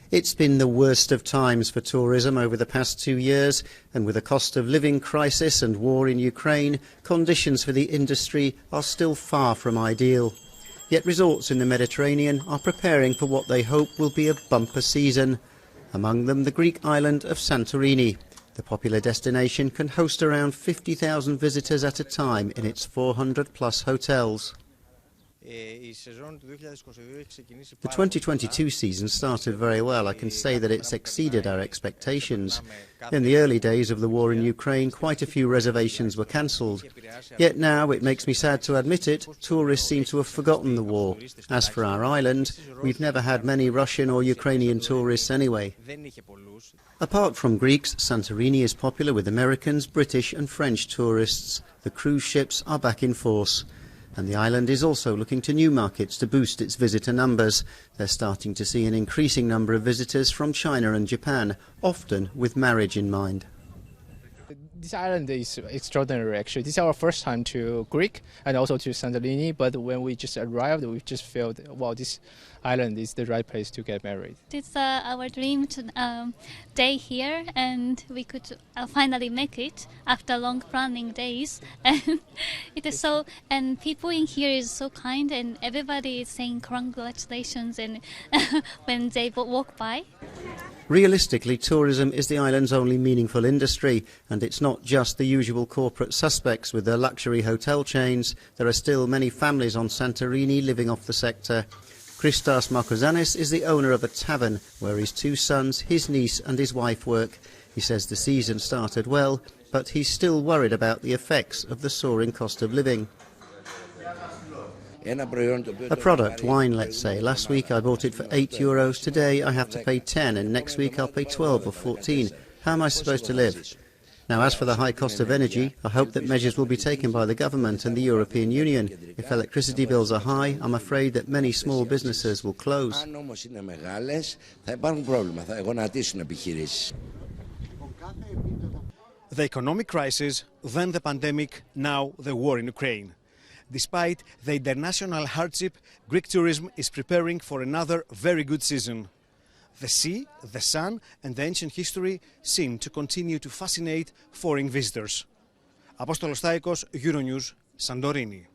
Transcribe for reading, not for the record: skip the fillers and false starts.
It's been the worst of times for tourism over the past 2 years, and with a cost of living crisis and war in Ukraine, conditions for the industry are still far from ideal. Yet resorts in the Mediterranean are preparing for what they hope will be a bumper season. Among them the Greek island of Santorini. The popular destination can host around 50,000 visitors at a time in its 400-plus hotels. The 2022 season started very well. I can say that it's exceeded our expectations. In the early days of the war in Ukraine, quite a few reservations were cancelled. Yet now, it makes me sad to admit it, tourists seem to have forgotten the war. As for our island, we've never had many Russian or Ukrainian tourists anyway. Apart from Greeks, Santorini is popular with Americans, British and French tourists. The cruise ships are back in force. And the island is also looking to new markets to boost its visitor numbers. They're starting to see an increasing number of visitors from China and Japan, often with marriage in mind. This island is extraordinary, actually. This is our first time to Greek and also to Santorini, but when we just arrived, we just felt, wow, this island is the right place to get married. It's our dream to day here, and we could finally make it after long planning days. And it is so, and people in here is so kind, and everybody is saying congratulations and when they walk by. Realistically, tourism is the island's only meaningful industry, and it's not just the usual corporate suspects with their luxury hotel chains. There are still many families on Santorini living off the sector. Christos Markozanis is the owner of a tavern where his 2 sons, his niece and his wife work. He says the season started well, but he's still worried about the effects of the soaring cost of living. A product, wine let's say, last week I bought it for €8, today I have to pay 10 and next week I'll pay 12 or 14. How am I supposed to live? Now as for the high cost of energy, I hope that measures will be taken by the government and the European Union. If electricity bills are high, I'm afraid that many small businesses will close. The economic crisis, then the pandemic, now the war in Ukraine. Despite the international hardship, Greek tourism is preparing for another very good season. The sea, the sun and the ancient history seem to continue to fascinate foreign visitors. Apostolos Taikos, Euronews, Santorini.